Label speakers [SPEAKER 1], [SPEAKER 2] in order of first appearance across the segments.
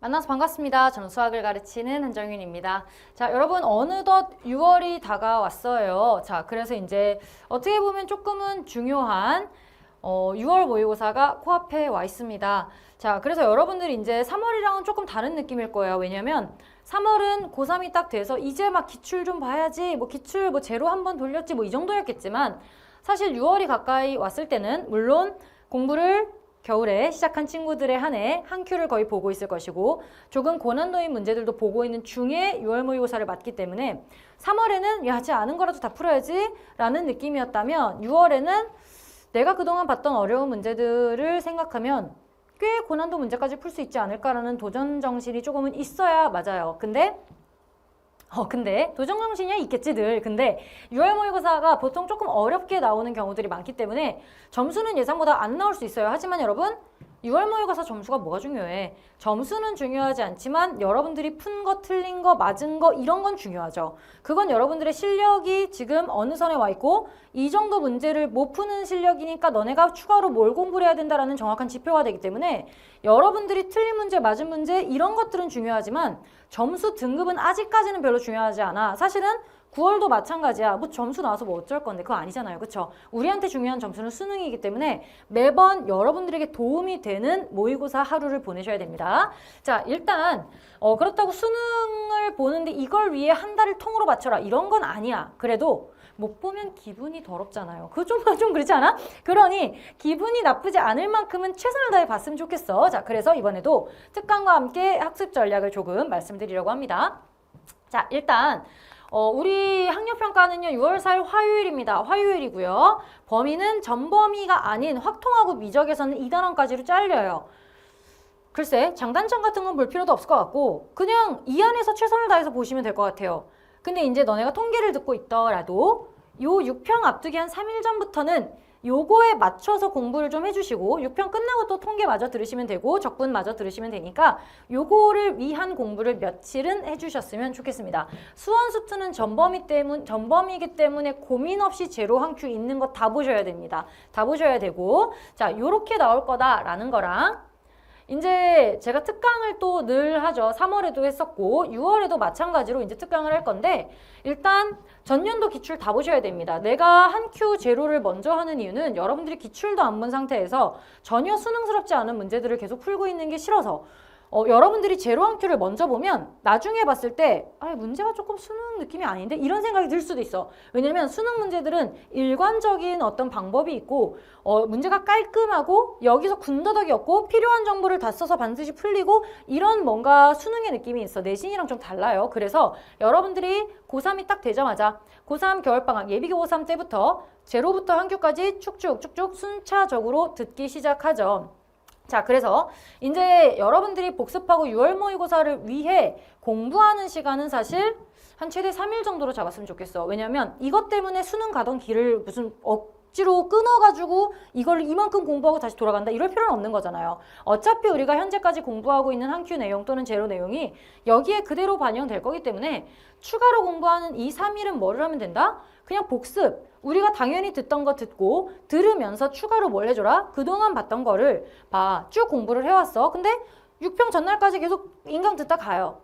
[SPEAKER 1] 만나서 반갑습니다. 저는 수학을 가르치는 한정윤입니다. 자, 여러분 어느덧 6월이 다가왔어요. 자, 그래서 이제 어떻게 보면 조금은 중요한 6월 모의고사가 코앞에 와 있습니다. 자, 그래서 여러분들이 이제 3월이랑은 조금 다른 느낌일 거예요. 왜냐면 3월은 고3이 딱 돼서 이제 막 기출 좀 봐야지, 뭐 기출 뭐 제로 한번 돌렸지 뭐 이 정도였겠지만 사실 6월이 가까이 왔을 때는 물론 공부를 겨울에 시작한 친구들의 한 해 한 큐를 거의 보고 있을 것이고 조금 고난도인 문제들도 보고 있는 중에 6월 모의고사를 맞기 때문에 3월에는 야, 아직 아는 거라도 다 풀어야지 라는 느낌이었다면 6월에는 내가 그동안 봤던 어려운 문제들을 생각하면 꽤 고난도 문제까지 풀 수 있지 않을까라는 도전 정신이 조금은 있어야 맞아요. 근데 도전 정신이 있겠지 늘. 근데 6월 모의고사가 보통 조금 어렵게 나오는 경우들이 많기 때문에 점수는 예상보다 안 나올 수 있어요. 하지만 여러분 6월 모의고사 점수가 뭐가 중요해? 점수는 중요하지 않지만 여러분들이 푼 거, 틀린 거, 맞은 거 이런 건 중요하죠. 그건 여러분들의 실력이 지금 어느 선에 와 있고 이 정도 문제를 못 푸는 실력이니까 너네가 추가로 뭘 공부를 해야 된다라는 정확한 지표가 되기 때문에 여러분들이 틀린 문제, 맞은 문제 이런 것들은 중요하지만 점수 등급은 아직까지는 별로 중요하지 않아. 사실은 9월도 마찬가지야. 뭐 점수 나와서 뭐 어쩔 건데 그거 아니잖아요. 그쵸? 우리한테 중요한 점수는 수능이기 때문에 매번 여러분들에게 도움이 되는 모의고사 하루를 보내셔야 됩니다. 자, 일단 그렇다고 수능을 보는데 이걸 위해 한 달을 통으로 바쳐라 이런 건 아니야. 그래도 못 보면 기분이 더럽잖아요. 그거 좀 그렇지 않아? 그러니 기분이 나쁘지 않을 만큼은 최선을 다해 봤으면 좋겠어. 자, 그래서 이번에도 특강과 함께 학습 전략을 조금 말씀드리려고 합니다. 자, 일단 우리 학력평가는요 6월 4일 화요일입니다. 화요일이고요. 범위는 전범위가 아닌 확통하고 미적에서는 2단원까지로 잘려요. 글쎄 장단점 같은 건 볼 필요도 없을 것 같고 그냥 이 안에서 최선을 다해서 보시면 될 것 같아요. 근데 이제 너네가 통계를 듣고 있더라도 요 6평 앞두기 한 3일 전부터는 요거에 맞춰서 공부를 좀 해주시고 6평 끝나고 또 통계 마저 들으시면 되고 적분 마저 들으시면 되니까 요거를 위한 공부를 며칠은 해주셨으면 좋겠습니다. 수원수투는 전범위이기 때문에 고민 없이 제로 한 큐 있는 거 다 보셔야 됩니다. 다 보셔야 되고 자 요렇게 나올 거다라는 거랑 이제 제가 특강을 또 늘 하죠. 3월에도 했었고 6월에도 마찬가지로 이제 특강을 할 건데 일단 전년도 기출 다 보셔야 됩니다. 내가 한 큐 제로를 먼저 하는 이유는 여러분들이 기출도 안 본 상태에서 전혀 수능스럽지 않은 문제들을 계속 풀고 있는 게 싫어서 여러분들이 제로 한 큐를 먼저 보면 나중에 봤을 때 문제가 조금 수능 느낌이 아닌데 이런 생각이 들 수도 있어. 왜냐면 수능 문제들은 일관적인 어떤 방법이 있고 문제가 깔끔하고 여기서 군더더기 없고 필요한 정보를 다 써서 반드시 풀리고 이런 뭔가 수능의 느낌이 있어. 내신이랑 좀 달라요. 그래서 여러분들이 고3이 딱 되자마자 고3 겨울방학 예비교 고3 때부터 제로부터 한 큐까지 쭉쭉 순차적으로 듣기 시작하죠. 자, 그래서 이제 여러분들이 복습하고 6월 모의고사를 위해 공부하는 시간은 사실 한 최대 3일 정도로 잡았으면 좋겠어. 왜냐면 이것 때문에 수능 가던 길을 무슨 억지로 끊어가지고 이걸 이만큼 공부하고 다시 돌아간다 이럴 필요는 없는 거잖아요. 어차피 우리가 현재까지 공부하고 있는 한 큐 내용 또는 제로 내용이 여기에 그대로 반영될 거기 때문에 추가로 공부하는 이 3일은 뭐를 하면 된다? 그냥 복습. 우리가 당연히 듣던 거 듣고 들으면서 추가로 뭘 해줘라? 그동안 봤던 거를 봐. 쭉 공부를 해왔어. 근데 6평 전날까지 계속 인강 듣다 가요.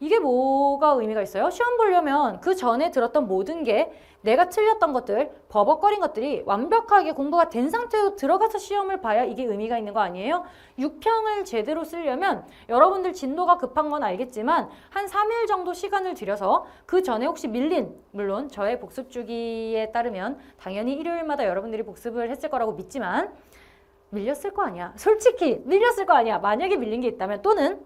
[SPEAKER 1] 이게 뭐가 의미가 있어요? 시험 보려면 그 전에 들었던 모든 게 내가 틀렸던 것들, 버벅거린 것들이 완벽하게 공부가 된 상태로 들어가서 시험을 봐야 이게 의미가 있는 거 아니에요? 6평을 제대로 쓰려면 여러분들 진도가 급한 건 알겠지만 한 3일 정도 시간을 들여서 그 전에 혹시 밀린, 물론 저의 복습 주기에 따르면 당연히 일요일마다 여러분들이 복습을 했을 거라고 믿지만 밀렸을 거 아니야. 솔직히 밀렸을 거 아니야. 만약에 밀린 게 있다면 또는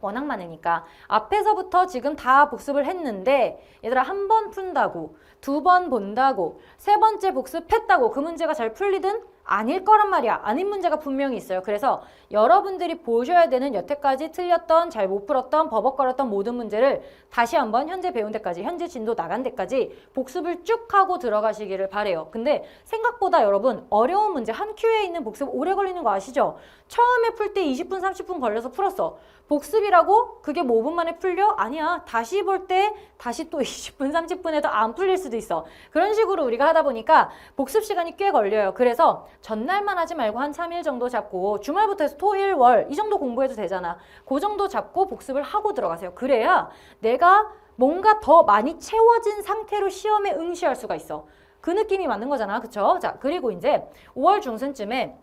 [SPEAKER 1] 워낙 많으니까 앞에서부터 지금 다 복습을 했는데 얘들아 한 번 푼다고 두 번 본다고 세 번째 복습했다고 그 문제가 잘 풀리든 아닐 거란 말이야. 아닌 문제가 분명히 있어요. 그래서 여러분들이 보셔야 되는 여태까지 틀렸던 잘 못 풀었던 버벅거렸던 모든 문제를 다시 한번 현재 배운 데까지 현재 진도 나간 데까지 복습을 쭉 하고 들어가시기를 바래요. 근데 생각보다 여러분 어려운 문제 한 큐에 있는 복습 오래 걸리는 거 아시죠? 처음에 풀 때 20분 30분 걸려서 풀었어. 복습이라고 그게 뭐 5분 만에 풀려? 아니야. 다시 볼 때 다시 또 20분 30분에도 안 풀릴 수도 있어. 그런 식으로 우리가 하다 보니까 복습 시간이 꽤 걸려요. 그래서 전날만 하지 말고 한 3일 정도 잡고 주말부터 해서 토, 일, 월 이 정도 공부해도 되잖아. 그 정도 잡고 복습을 하고 들어가세요. 그래야 내가 뭔가 더 많이 채워진 상태로 시험에 응시할 수가 있어. 그 느낌이 맞는 거잖아. 그쵸? 자, 그리고 이제 5월 중순쯤에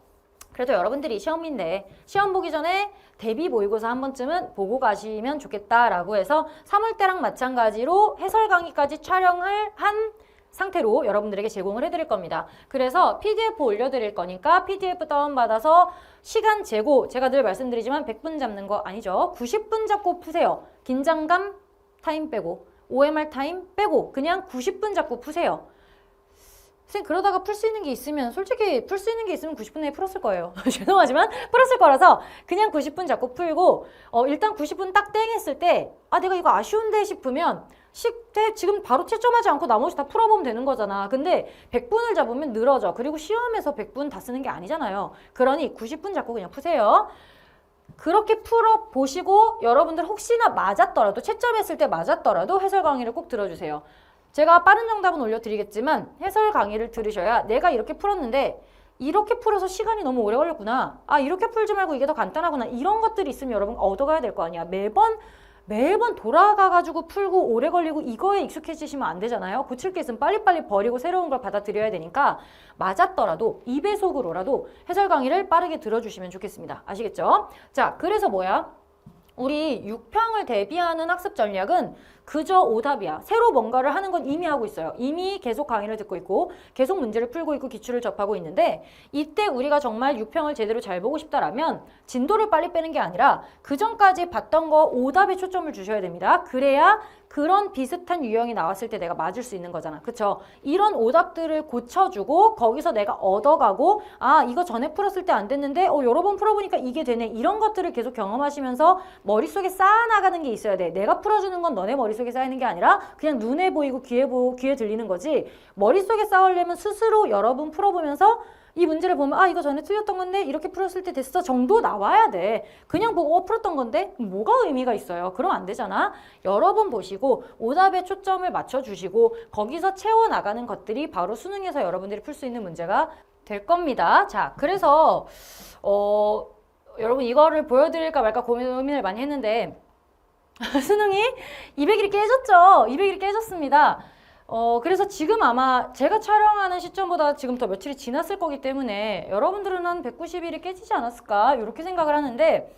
[SPEAKER 1] 그래도 여러분들이 시험인데 시험 보기 전에 대비 모의고사 한 번쯤은 보고 가시면 좋겠다라고 해서 3월 때랑 마찬가지로 해설 강의까지 촬영을 한 상태로 여러분들에게 제공을 해드릴 겁니다. 그래서 PDF 올려드릴 거니까 PDF 다운받아서 시간 재고 제가 늘 말씀드리지만 100분 잡는 거 아니죠. 90분 잡고 푸세요. 긴장감 타임 빼고 OMR 타임 빼고 그냥 90분 잡고 푸세요. 선생님 그러다가 풀 수 있는 게 있으면 솔직히 풀 수 있는 게 있으면 90분 내에 풀었을 거예요. 죄송하지만 풀었을 거라서 그냥 90분 잡고 풀고 일단 90분 딱 땡 했을 때 아 내가 이거 아쉬운데 싶으면 식대 지금 바로 채점하지 않고 나머지 다 풀어보면 되는 거잖아. 근데 100분을 잡으면 늘어져. 그리고 시험에서 100분 다 쓰는 게 아니잖아요. 그러니 90분 잡고 그냥 푸세요. 그렇게 풀어보시고 여러분들 혹시나 맞았더라도 채점했을 때 맞았더라도 해설 강의를 꼭 들어주세요. 제가 빠른 정답은 올려드리겠지만 해설 강의를 들으셔야 내가 이렇게 풀었는데 이렇게 풀어서 시간이 너무 오래 걸렸구나. 아 이렇게 풀지 말고 이게 더 간단하구나. 이런 것들이 있으면 여러분 얻어가야 될 거 아니야. 매번 돌아가가지고 풀고 오래 걸리고 이거에 익숙해지시면 안 되잖아요. 고칠 게 있으면 빨리빨리 버리고 새로운 걸 받아들여야 되니까 맞았더라도 2배속으로라도 해설 강의를 빠르게 들어주시면 좋겠습니다. 아시겠죠? 자, 그래서 뭐야? 우리 6평을 대비하는 학습 전략은 그저 오답이야. 새로 뭔가를 하는 건 이미 하고 있어요. 이미 계속 강의를 듣고 있고 계속 문제를 풀고 있고 기출을 접하고 있는데 이때 우리가 정말 6평을 제대로 잘 보고 싶다라면 진도를 빨리 빼는 게 아니라 그 전까지 봤던 거 오답에 초점을 주셔야 됩니다. 그래야 그런 비슷한 유형이 나왔을 때 내가 맞을 수 있는 거잖아. 그쵸? 이런 오답들을 고쳐주고 거기서 내가 얻어가고 아 이거 전에 풀었을 때 안 됐는데 여러 번 풀어보니까 이게 되네. 이런 것들을 계속 경험하시면서 머릿속에 쌓아나가는 게 있어야 돼. 내가 풀어주는 건 너네 머릿속에 쌓이는 게 아니라 그냥 눈에 보이고 귀에 들리는 거지. 머릿속에 쌓으려면 스스로 여러 번 풀어보면서 이 문제를 보면 아 이거 전에 틀렸던 건데 이렇게 풀었을 때 됐어 정도 나와야 돼. 그냥 보고 풀었던 건데 뭐가 의미가 있어요. 그럼 안 되잖아. 여러 번 보시고 오답에 초점을 맞춰주시고 거기서 채워나가는 것들이 바로 수능에서 여러분들이 풀 수 있는 문제가 될 겁니다. 자, 그래서 여러분 이거를 보여드릴까 말까 고민을 많이 했는데 수능이 200일이 깨졌죠. 200일이 깨졌습니다. 그래서 지금 아마 제가 촬영하는 시점보다 지금 더 며칠이 지났을 거기 때문에 여러분들은 한 190일이 깨지지 않았을까 이렇게 생각을 하는데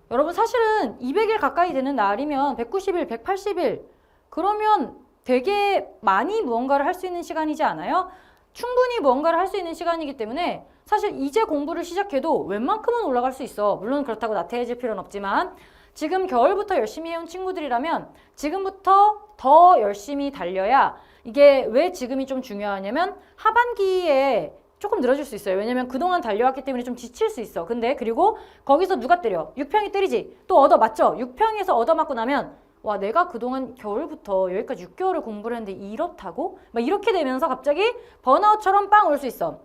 [SPEAKER 1] 여러분 사실은 200일 가까이 되는 날이면 190일, 180일 그러면 되게 많이 무언가를 할 수 있는 시간이지 않아요? 충분히 무언가를 할 수 있는 시간이기 때문에 사실 이제 공부를 시작해도 웬만큼은 올라갈 수 있어. 물론 그렇다고 나태해질 필요는 없지만 지금 겨울부터 열심히 해온 친구들이라면 지금부터 더 열심히 달려야 이게 왜 지금이 좀 중요하냐면 하반기에 조금 늘어질 수 있어요. 왜냐면 그동안 달려왔기 때문에 좀 지칠 수 있어. 근데 그리고 거기서 누가 때려? 6평이 때리지. 또 얻어맞죠? 6평에서 얻어맞고 나면 와 내가 그동안 겨울부터 여기까지 6개월을 공부를 했는데 이렇다고? 막 이렇게 되면서 갑자기 번아웃처럼 빵 올 수 있어.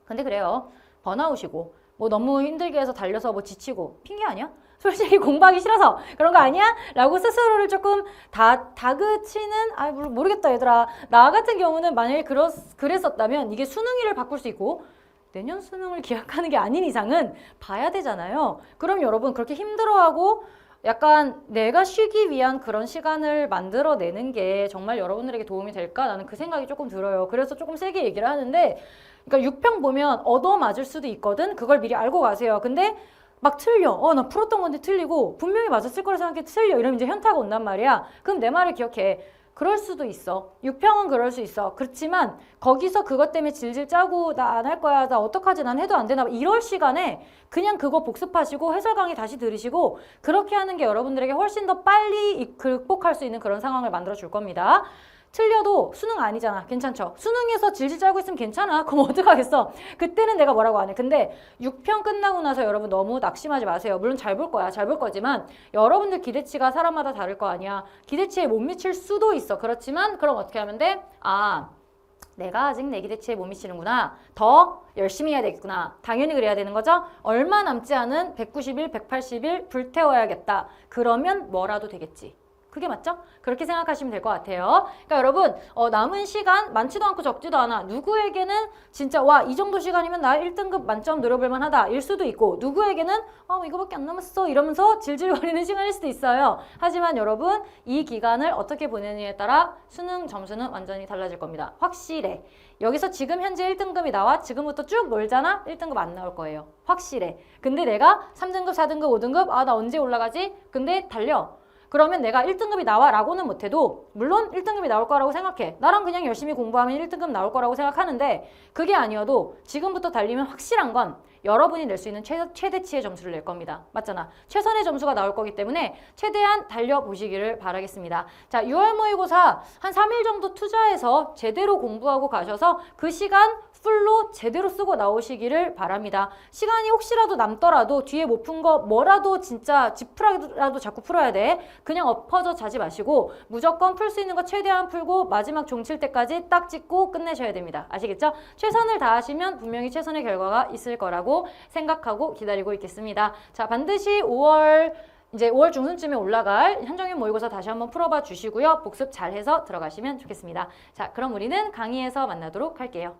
[SPEAKER 1] 근데 그래요. 번아웃이고 뭐 너무 힘들게 해서 달려서 뭐 지치고 핑계 아니야? 솔직히 공부하기 싫어서 그런 거 아니야? 라고 스스로를 조금 다그치는 모르겠다 얘들아. 나 같은 경우는 만약에 그랬었다면 이게 수능일을 바꿀 수 있고 내년 수능을 기약하는 게 아닌 이상은 봐야 되잖아요. 그럼 여러분 그렇게 힘들어하고 약간 내가 쉬기 위한 그런 시간을 만들어내는 게 정말 여러분들에게 도움이 될까? 나는 그 생각이 조금 들어요. 그래서 조금 세게 얘기를 하는데 그러니까 6평 보면 얻어맞을 수도 있거든. 그걸 미리 알고 가세요. 근데 막 틀려. 나 풀었던 건데 틀리고 분명히 맞았을 거라 생각해 틀려. 이러면 이제 현타가 온단 말이야. 그럼 내 말을 기억해. 그럴 수도 있어. 6평은 그럴 수 있어. 그렇지만 거기서 그것 때문에 질질 짜고 나 안 할 거야. 나 어떡하지? 난 해도 안 되나? 이럴 시간에 그냥 그거 복습하시고 해설 강의 다시 들으시고 그렇게 하는 게 여러분들에게 훨씬 더 빨리 극복할 수 있는 그런 상황을 만들어 줄 겁니다. 틀려도 수능 아니잖아. 괜찮죠? 수능에서 질질 짜고 있으면 괜찮아. 그럼 어떡하겠어? 그때는 내가 뭐라고 안 해. 근데 6평 끝나고 나서 여러분 너무 낙심하지 마세요. 물론 잘 볼 거야. 잘 볼 거지만 여러분들 기대치가 사람마다 다를 거 아니야. 기대치에 못 미칠 수도 있어. 그렇지만 그럼 어떻게 하면 돼? 내가 아직 내 기대치에 못 미치는구나. 더 열심히 해야 되겠구나. 당연히 그래야 되는 거죠. 얼마 남지 않은 190일, 180일 불태워야겠다. 그러면 뭐라도 되겠지. 그게 맞죠? 그렇게 생각하시면 될 것 같아요. 그러니까 여러분 남은 시간 많지도 않고 적지도 않아. 누구에게는 진짜 와, 이 정도 시간이면 나 1등급 만점 노려볼 만하다 일 수도 있고, 누구에게는 이거밖에 안 남았어 이러면서 질질거리는 시간일 수도 있어요. 하지만 여러분 이 기간을 어떻게 보내느냐에 따라 수능 점수는 완전히 달라질 겁니다. 확실해. 여기서 지금 현재 1등급이 나와 지금부터 쭉 놀잖아? 1등급 안 나올 거예요. 확실해. 근데 내가 3등급, 4등급, 5등급 나 언제 올라가지? 근데 달려. 그러면 내가 1등급이 나와 라고는 못해도 물론 1등급이 나올 거라고 생각해. 나랑 그냥 열심히 공부하면 1등급 나올 거라고 생각하는데, 그게 아니어도 지금부터 달리면 확실한 건 여러분이 낼 수 있는 최대치의 점수를 낼 겁니다. 맞잖아. 최선의 점수가 나올 거기 때문에 최대한 달려보시기를 바라겠습니다. 자, 6월 모의고사 한 3일 정도 투자해서 제대로 공부하고 가셔서 그 시간 풀로 제대로 쓰고 나오시기를 바랍니다. 시간이 혹시라도 남더라도 뒤에 못 푼 거 뭐라도 진짜 지푸라기라도 자꾸 풀어야 돼. 그냥 엎어져 자지 마시고 무조건 풀 수 있는 거 최대한 풀고 마지막 종칠 때까지 딱 찍고 끝내셔야 됩니다. 아시겠죠? 최선을 다하시면 분명히 최선의 결과가 있을 거라고 생각하고 기다리고 있겠습니다. 자, 반드시 5월 중순쯤에 올라갈 현정윤 모의고사 다시 한번 풀어봐 주시고요. 복습 잘해서 들어가시면 좋겠습니다. 자, 그럼 우리는 강의에서 만나도록 할게요.